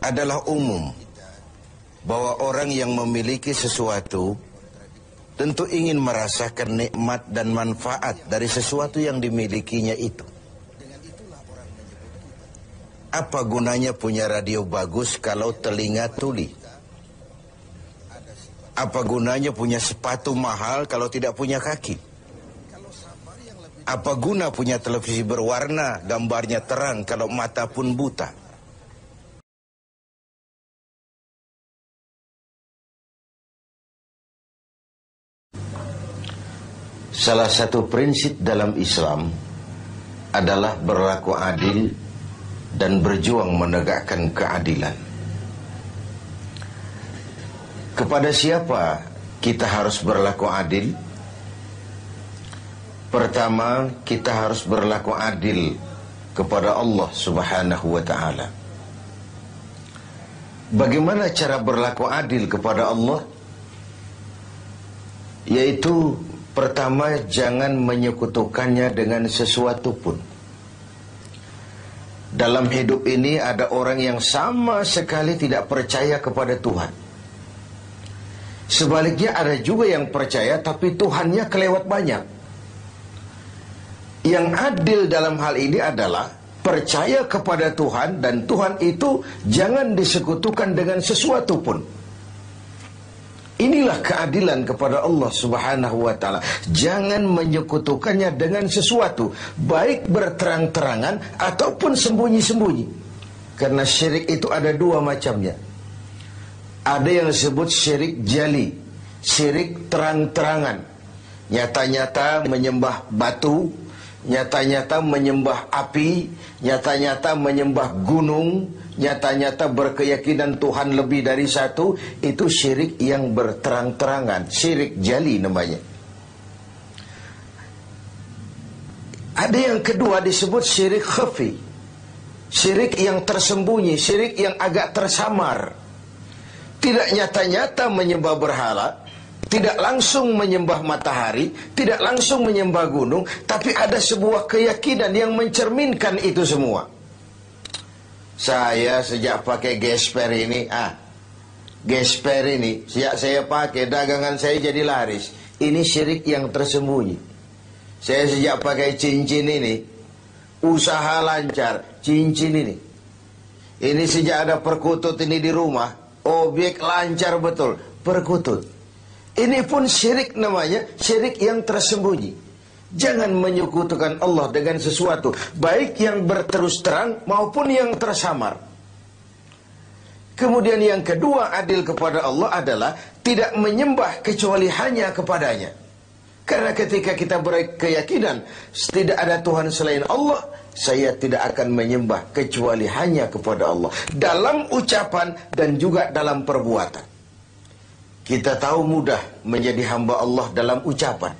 adalah umum bahwa orang yang memiliki sesuatu tentu ingin merasakan nikmat dan manfaat dari sesuatu yang dimilikinya itu. Apa gunanya punya radio bagus kalau telinga tuli? Apa gunanya punya sepatu mahal kalau tidak punya kaki? Apa guna punya televisi berwarna, gambarnya terang kalau mata pun buta? Salah satu prinsip dalam Islam adalah berlaku adil dan berjuang menegakkan keadilan. Kepada siapa kita harus berlaku adil? Pertama, kita harus berlaku adil kepada Allah Subhanahu wa ta'ala. Bagaimana cara berlaku adil kepada Allah? Yaitu pertama, jangan menyekutukannya dengan sesuatu pun. Dalam hidup ini ada orang yang sama sekali tidak percaya kepada Tuhan. Sebaliknya ada juga yang percaya tapi Tuhannya kelewat banyak. Yang adil dalam hal ini adalah percaya kepada Tuhan, dan Tuhan itu jangan disekutukan dengan sesuatu pun. Inilah keadilan kepada Allah Subhanahu wa ta'ala. Jangan menyekutukannya dengan sesuatu, baik berterang-terangan ataupun sembunyi-sembunyi. Karena syirik itu ada dua macamnya. Ada yang disebut syirik jali, syirik terang-terangan. Nyata-nyata menyembah batu, nyata-nyata menyembah api, nyata-nyata menyembah gunung, nyata-nyata berkeyakinan Tuhan lebih dari satu. Itu syirik yang berterang-terangan, syirik jali namanya. Ada yang kedua disebut syirik khafi, syirik yang tersembunyi, syirik yang agak tersamar. Tidak nyata-nyata menyembah berhala, tidak langsung menyembah matahari, tidak langsung menyembah gunung, tapi ada sebuah keyakinan yang mencerminkan itu semua. Saya sejak pakai gesper ini, gesper ini, sejak saya pakai, dagangan saya jadi laris. Ini syirik yang tersembunyi. Saya sejak pakai cincin ini, usaha lancar, cincin ini. Ini sejak ada perkutut ini di rumah, objek lancar betul, perkutut. Ini pun syirik namanya, syirik yang tersembunyi. Jangan menyekutukan Allah dengan sesuatu, baik yang berterus terang maupun yang tersamar. Kemudian yang kedua, adil kepada Allah adalah tidak menyembah kecuali hanya kepadanya. Karena ketika kita berkeyakinan tidak ada Tuhan selain Allah, saya tidak akan menyembah kecuali hanya kepada Allah, dalam ucapan dan juga dalam perbuatan. Kita tahu mudah menjadi hamba Allah dalam ucapan,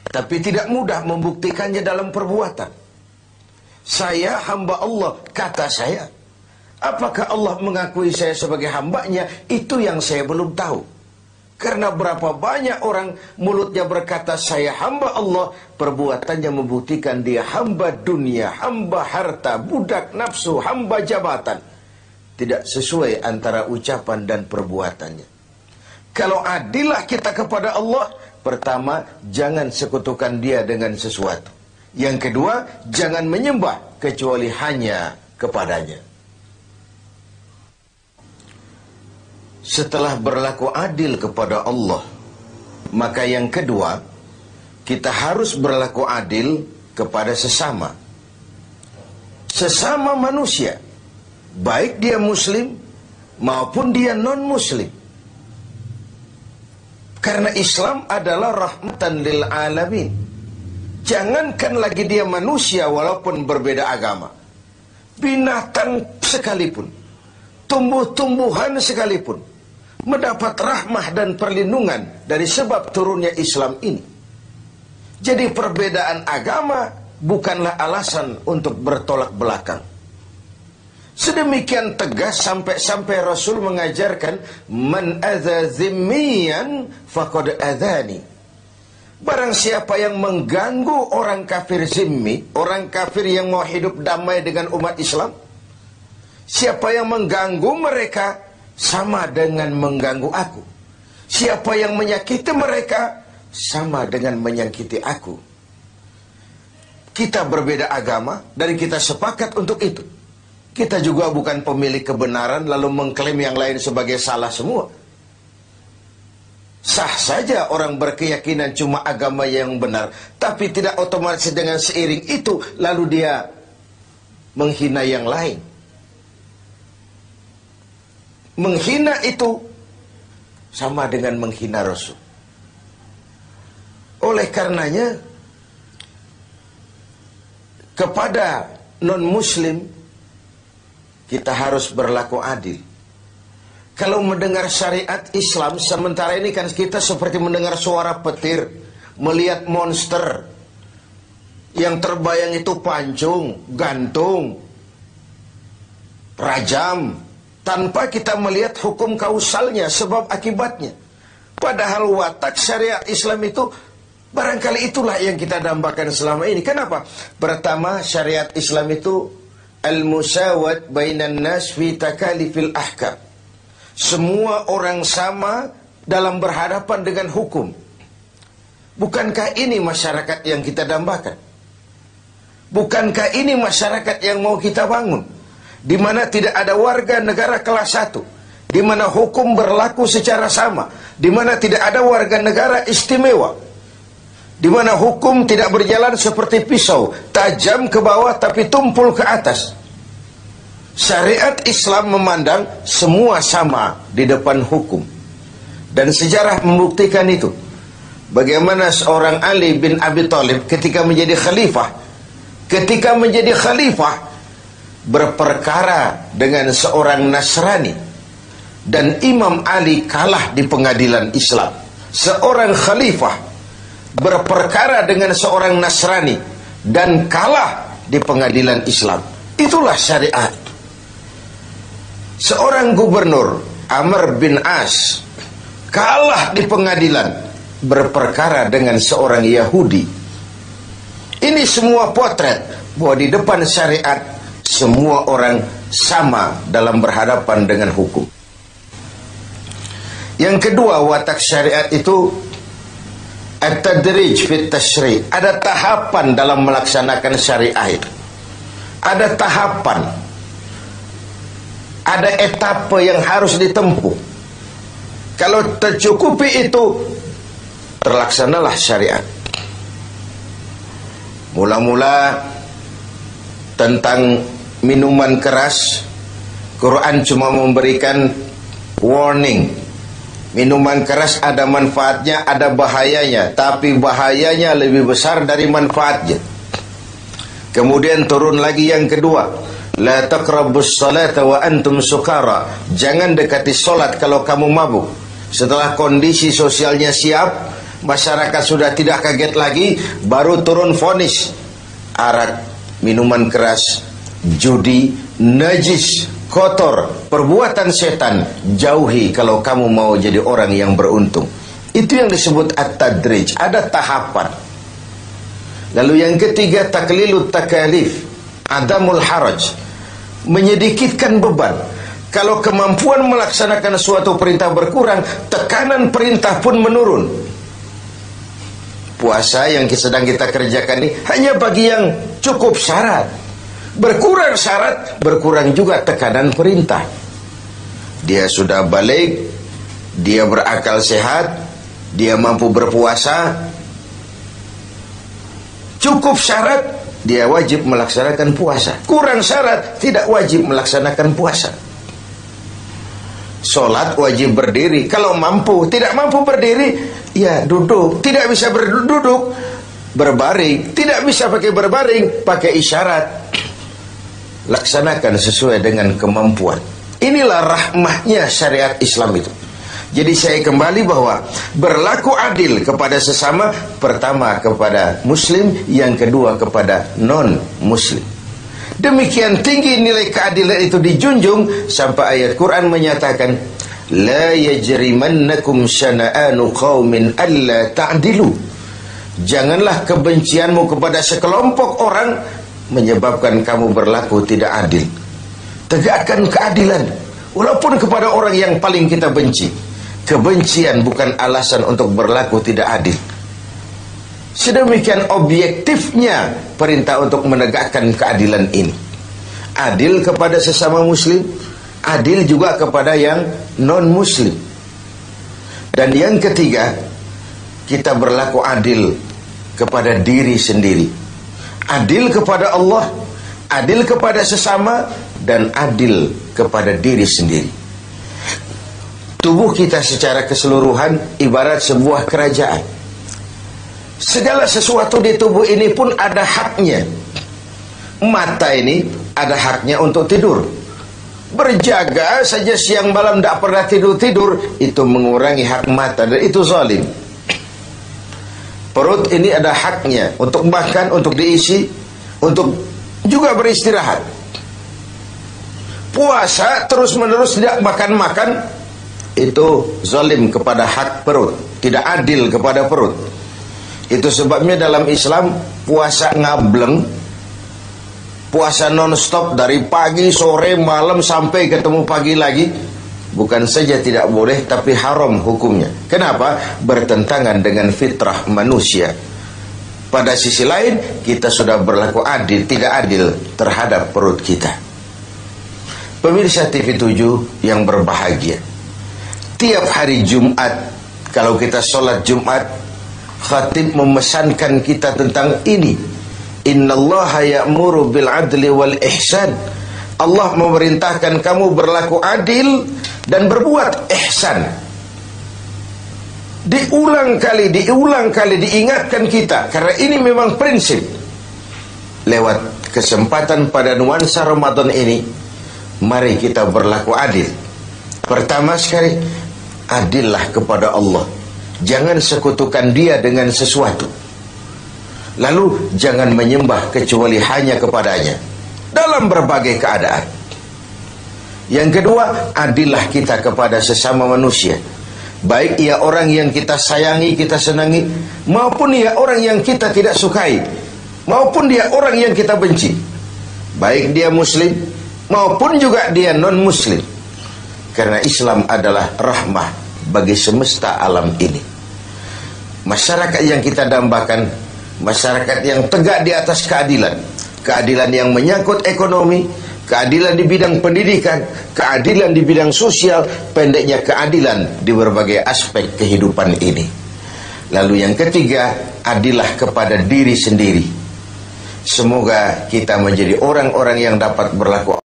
tapi tidak mudah membuktikannya dalam perbuatan. Saya hamba Allah, kata saya. Apakah Allah mengakui saya sebagai hambanya? Itu yang saya belum tahu. Karena berapa banyak orang mulutnya berkata saya hamba Allah, perbuatannya membuktikan dia hamba dunia, hamba harta, budak nafsu, hamba jabatan. Tidak sesuai antara ucapan dan perbuatannya. Kalau adillah kita kepada Allah, pertama, jangan sekutukan dia dengan sesuatu. Yang kedua, jangan menyembah kecuali hanya kepadanya. Setelah berlaku adil kepada Allah, maka yang kedua, kita harus berlaku adil kepada sesama. Sesama manusia, baik dia muslim maupun dia non-muslim. Karena Islam adalah rahmatan lil alamin. Jangankan lagi dia manusia walaupun berbeda agama, binatang sekalipun, tumbuh-tumbuhan sekalipun mendapat rahmah dan perlindungan dari sebab turunnya Islam ini. Jadi perbedaan agama bukanlah alasan untuk bertolak belakang. Sedemikian tegas sampai Rasul mengajarkan, man adza zimmiyan faqad adzani. Barang siapa yang mengganggu orang kafir zimmi, orang kafir yang mau hidup damai dengan umat Islam, Siapa yang mengganggu mereka sama dengan mengganggu aku. Siapa yang menyakiti mereka sama dengan menyakiti aku. Kita berbeda agama dan kita sepakat untuk itu. Kita juga bukan pemilik kebenaran lalu mengklaim yang lain sebagai salah semua. Sah saja orang berkeyakinan cuma agama yang benar, tapi tidak otomatis dengan seiring itu lalu dia menghina yang lain. Menghina itu sama dengan menghina Rasul. Oleh karenanya, kepada non-muslim kita harus berlaku adil. Kalau mendengar syariat Islam, sementara ini kan kita seperti mendengar suara petir, melihat monster. Yang terbayang itu pancung, gantung, rajam, tanpa kita melihat hukum kausalnya, sebab akibatnya. Padahal watak syariat Islam itu, barangkali itulah yang kita dambakan selama ini. Kenapa? Pertama, syariat Islam itu al-musawat bainan nas fi takalifil ahkam. Semua orang sama dalam berhadapan dengan hukum. Bukankah ini masyarakat yang kita dambakan? Bukankah ini masyarakat yang mau kita bangun? Di mana tidak ada warga negara kelas 1, di mana hukum berlaku secara sama, di mana tidak ada warga negara istimewa, di mana hukum tidak berjalan seperti pisau, tajam ke bawah tapi tumpul ke atas. Syariat Islam memandang semua sama di depan hukum. Dan sejarah membuktikan itu. Bagaimana seorang Ali bin Abi Thalib ketika menjadi khalifah, berperkara dengan seorang Nasrani, dan Imam Ali kalah di pengadilan Islam. Seorang khalifah berperkara dengan seorang Nasrani dan kalah di pengadilan Islam. Itulah syariat. Seorang gubernur, Amr bin As, kalah di pengadilan berperkara dengan seorang Yahudi. Ini semua potret bahwa di depan syariat semua orang sama dalam berhadapan dengan hukum. Yang kedua, watak syariat itu at-tadrij fit tashri'. Ada tahapan dalam melaksanakan syariah itu. Ada tahapan. Ada etapa yang harus ditempuh. Kalau tercukupi itu, terlaksanalah syariat. Mula-mula tentang minuman keras, Quran cuma memberikan warning. Minuman keras ada manfaatnya, ada bahayanya, tapi bahayanya lebih besar dari manfaatnya. Kemudian turun lagi yang kedua, la taqrabus salata wa antum sukara. Jangan dekati solat kalau kamu mabuk. Setelah kondisi sosialnya siap, masyarakat sudah tidak kaget lagi, baru turun vonis. Arak, minuman keras, judi, najis, kotor, perbuatan setan, jauhi kalau kamu mau jadi orang yang beruntung. Itu yang disebut at-tadrij. Ada tahapan. Lalu yang ketiga, taklilut takalif, adamul haraj, menyedikitkan beban. Kalau kemampuan melaksanakan suatu perintah berkurang, tekanan perintah pun menurun. Puasa yang sedang kita kerjakan ini hanya bagi yang cukup syarat. Berkurang syarat, berkurang juga tekanan perintah. Dia sudah balik, dia berakal sehat, dia mampu berpuasa. Cukup syarat, dia wajib melaksanakan puasa. Kurang syarat, tidak wajib melaksanakan puasa. Sholat wajib berdiri. Kalau mampu, tidak mampu berdiri, ya duduk. Tidak bisa berduduk, berbaring. Tidak bisa pakai berbaring, pakai isyarat. Laksanakan sesuai dengan kemampuan. Inilah rahmahnya syariat Islam itu. Jadi saya kembali bahwa berlaku adil kepada sesama, pertama kepada muslim, yang kedua kepada non-muslim. Demikian tinggi nilai keadilan itu dijunjung sampai ayat Quran menyatakan, la yajrimannakum syana'anu qaumin alla ta'dilu. Janganlah kebencianmu kepada sekelompok orang menyebabkan kamu berlaku tidak adil. Tegakkan keadilan walaupun kepada orang yang paling kita benci. Kebencian bukan alasan untuk berlaku tidak adil. Sedemikian objektifnya perintah untuk menegakkan keadilan ini. Adil kepada sesama muslim, adil juga kepada yang non-muslim. Dan yang ketiga, kita berlaku adil kepada diri sendiri. Adil kepada Allah, adil kepada sesama, dan adil kepada diri sendiri. Tubuh kita secara keseluruhan ibarat sebuah kerajaan. Segala sesuatu di tubuh ini pun ada haknya. Mata ini ada haknya untuk tidur. Berjaga saja siang malam tidak pernah tidur-tidur, itu mengurangi hak mata dan itu zalim. Perut ini ada haknya untuk makan, untuk diisi, untuk juga beristirahat. Puasa terus-menerus tidak makan-makan, itu zalim kepada hak perut, tidak adil kepada perut. Itu sebabnya dalam Islam puasa ngableng, puasa non-stop dari pagi, sore, malam sampai ketemu pagi lagi, bukan saja tidak boleh tapi haram hukumnya. Kenapa? Bertentangan dengan fitrah manusia. Pada sisi lain kita sudah berlaku adil, tidak adil terhadap perut kita. Pemirsa TV 7 yang berbahagia, tiap hari Jumat kalau kita sholat Jumat, khatib memesankan kita tentang ini. Innallaha ya'muru bil adli wal ihsan. Allah memerintahkan kamu berlaku adil dan berbuat ihsan. Diulang kali diingatkan kita, karena ini memang prinsip. Lewat kesempatan pada nuansa Ramadan ini, mari kita berlaku adil. Pertama sekali, adillah kepada Allah. Jangan sekutukan Dia dengan sesuatu. Lalu jangan menyembah kecuali hanya kepadanya dalam berbagai keadaan. Yang kedua, adillah kita kepada sesama manusia, baik ia orang yang kita sayangi, kita senangi, maupun ia orang yang kita tidak sukai, maupun dia orang yang kita benci, baik dia muslim maupun juga dia non-muslim. Karena Islam adalah rahmah bagi semesta alam ini. Masyarakat yang kita dambakan, masyarakat yang tegak di atas keadilan. Keadilan yang menyangkut ekonomi, keadilan di bidang pendidikan, keadilan di bidang sosial, pendeknya keadilan di berbagai aspek kehidupan ini. Lalu yang ketiga, adillah kepada diri sendiri. Semoga kita menjadi orang-orang yang dapat berlaku